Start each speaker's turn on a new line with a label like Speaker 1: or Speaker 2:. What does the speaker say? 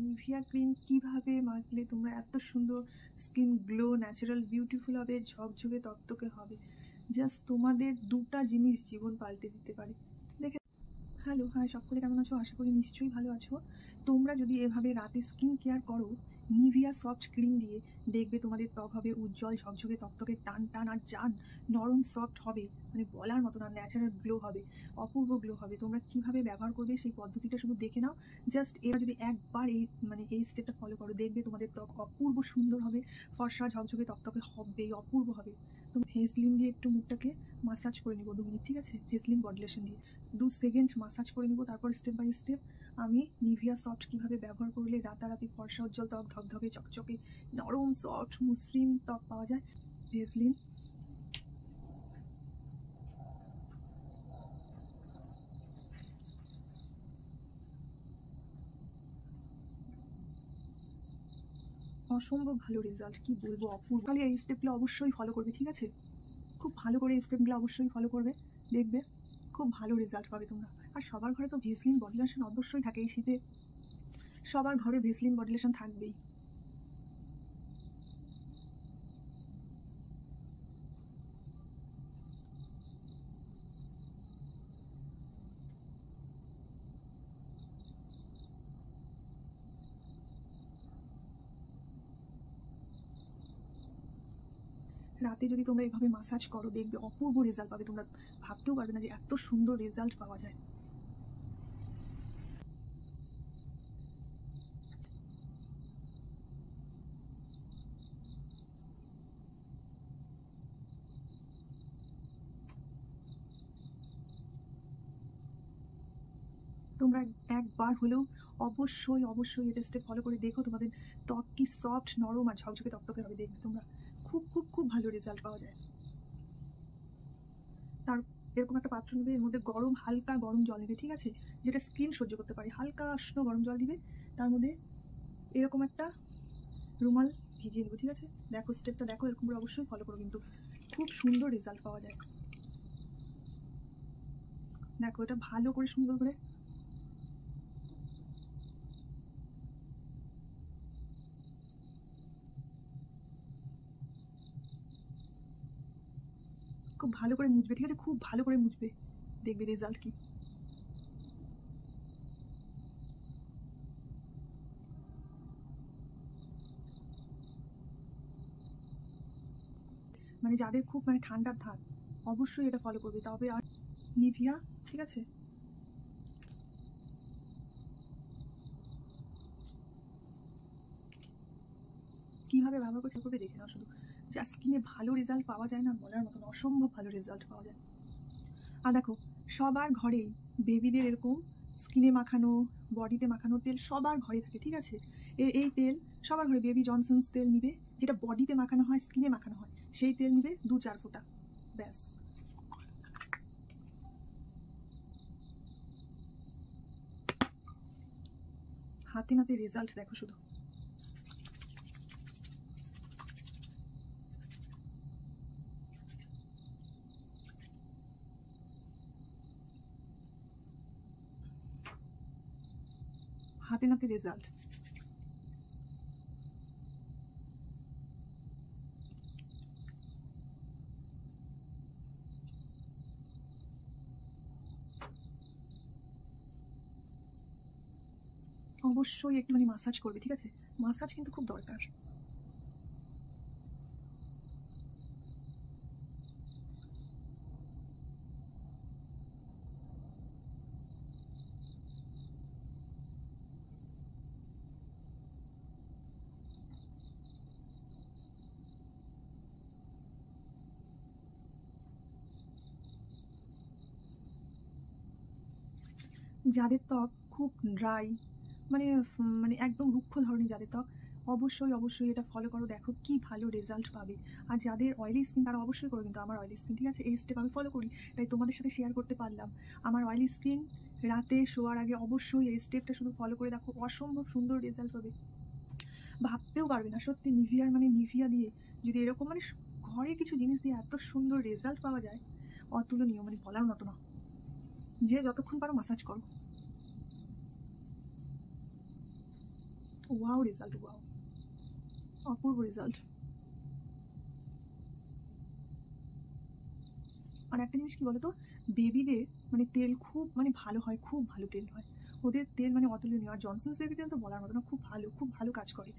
Speaker 1: Nivea cream কিভাবে মাখলে তোমরা এত সুন্দর স্কিন গ্লো ন্যাচারাল বিউটিফুল হবে, ঝকঝকে তকতকে হবে। জাস্ট তোমাদের দুটা জিনিস জীবন পাল্টে দিতে পারে। দেখে হ্যালো, হাই, সকলে কেমন আছো? আশা করি নিশ্চয়ই ভালো আছো। তোমরা যদি এভাবে রাতে স্কিন কেয়ার করো নিভিয়া সফট ক্রিম দিয়ে, দেখবে তোমাদের ত্বক হবে উজ্জ্বল, ঝকঝকে তকতকে, টান টান আর জান নরম সফট হবে, মানে বলার মতো না, ন্যাচারাল গ্লো হবে, অপূর্ব গ্লো হবে। তোমরা কিভাবে ব্যবহার করবে সেই পদ্ধতিটা শুধু দেখে নাও। জাস্ট এবার যদি একবার এই স্টেপটা ফলো করো, দেখবে তোমাদের ত্বক অপূর্ব সুন্দর হবে, ফর্সা ঝকঝকে তকতকে হবে, অপূর্ব হবে। তুমি ভেসলিন দিয়ে একটু মুখটাকে মাসাজ করে নিবো 2 মিনিট, ঠিক আছে? ভেসলিন বডি লোশন দিয়ে 2 সেকেন্ড মাসাজ করে নিবো। তারপর স্টেপ বাই স্টেপ আমি নিভিয়া সফট কীভাবে ব্যবহার করলে রাতারাতি ফর্সা উজ্জ্বল ত্বক, ধকধকে চকচকে নরম সফট মসৃণ ত্বক পাওয়া যায়। ভেসলিন অসম্ভব ভালো রেজাল্ট, কি বলবো, অপূর্ব। খালি এই স্টেপগুলো অবশ্যই ফলো করবে, ঠিক আছে? খুব ভালো করে এই স্টেপগুলো অবশ্যই ফলো করবে, দেখবে খুব ভালো রেজাল্ট পাবে তোমরা। আর সবার ঘরে তো ভেসলিন বডি লোশন অবশ্যই থাকে, এই শীতে সবার ঘরে ভেসলিন বডি লোশন থাকবেই। রাতে যদি তোমরা এভাবে মাসাজ করো, দেখবে অপূর্ব রেজাল্ট পাবে। তোমরা ভাবতেও পারবে না যে এত সুন্দর রেজাল্ট পাওয়া যায়। তোমরা একবার হলেও অবশ্যই অবশ্যই এটা স্টেপ ফলো করে দেখো, তোমাদের ত্বক কি সফট নরম আর ঝকঝকে তকতকে হবে, দেখবে তোমরা খুব খুব খুব ভালো রেজাল্ট পাওয়া যায়। তার এরকম একটা পাত্র নেবে, এর মধ্যে গরম হালকা গরম জল নেবে, ঠিক আছে? যেটা স্কিন সহ্য করতে পারে, হালকা উষ্ণ গরম জল দিবে, তার মধ্যে এরকম একটা রুমাল ভিজিয়ে নেবো, ঠিক আছে? দেখো স্টেপটা দেখো, এরকম করে অবশ্যই ফলো করো, কিন্তু খুব সুন্দর রেজাল্ট পাওয়া যায়। দেখো এটা ভালো করে সুন্দর করে খুব ভালো করে মুছবে, ঠিক আছে? খুব ভালো করে মুছবে, দেখবে রেজাল্ট কি। মানে যাদের খুব মানে ঠান্ডার ধাত, অবশ্যই এটা ফলো করবে। তবে আর নিভিয়া, ঠিক আছে? কীভাবে ব্যবহার করবে দেখে নাও শুধু। যা স্কিনে ভালো রেজাল্ট পাওয়া যায় না, বলার মতন, অসম্ভব ভালো রেজাল্ট পাওয়া যায়। আর দেখো সবার ঘরেই বেবিদের এরকম স্কিনে মাখানো, বডিতে মাখানো তেল সবার ঘরে থাকে, ঠিক আছে? এই তেল সবার ঘরে, বেবি জনসন্স তেল নিবে, যেটা বডিতে মাখানো হয়, স্কিনে মাখানো হয়, সেই তেল নিবে 2-4 ফোঁটা, ব্যাস। হাতে নাতে রেজাল্ট দেখো শুধু। হাতে নাতে রেজাল্ট। অবশ্যই একটুখানি মাসাজ করবে, ঠিক আছে? মাসাজ কিন্তু খুব দরকার। যাদের ত্বক খুব ড্রাই, মানে মানে একদম রুক্ষ ধরনের যাদের ত্বক, অবশ্যই অবশ্যই এটা ফলো করো, দেখো কি ভালো রেজাল্ট পাবে। আর যাদের অয়েলি স্কিন তারা অবশ্যই করো, কিন্তু আমার অয়েলি স্কিন, ঠিক আছে? এই স্টেপ আমি ফলো করি, তাই তোমাদের সাথে শেয়ার করতে পারলাম। আমার অয়েলি স্কিন রাতে শোয়ার আগে অবশ্যই এই স্টেপটা শুধু ফলো করে দেখো, অসম্ভব সুন্দর রেজাল্ট পাবে, ভাবতেও পারবে না। সত্যি নিভিয়ার মানে নিভিয়া দিয়ে যদি এরকম মানে ঘরে কিছু জিনিস দিয়ে এত সুন্দর রেজাল্ট পাওয়া যায়, অতুলনীয়, মানে বলার মতো না। যে যতক্ষণ পারো মাসাজ করো। ওয়াও রেজাল্ট, ওয়াও, অপূর্ব রেজাল্ট। আর একটা জিনিস কি বলতো, বেবিদের মানে তেল খুব মানে ভালো হয়, খুব ভালো তেল হয় ওদের তেল, মানে অতুলনীয়। আর জনসন্স বেবি তেল তো বলার মতো না, খুব ভালো, খুব ভালো কাজ করে।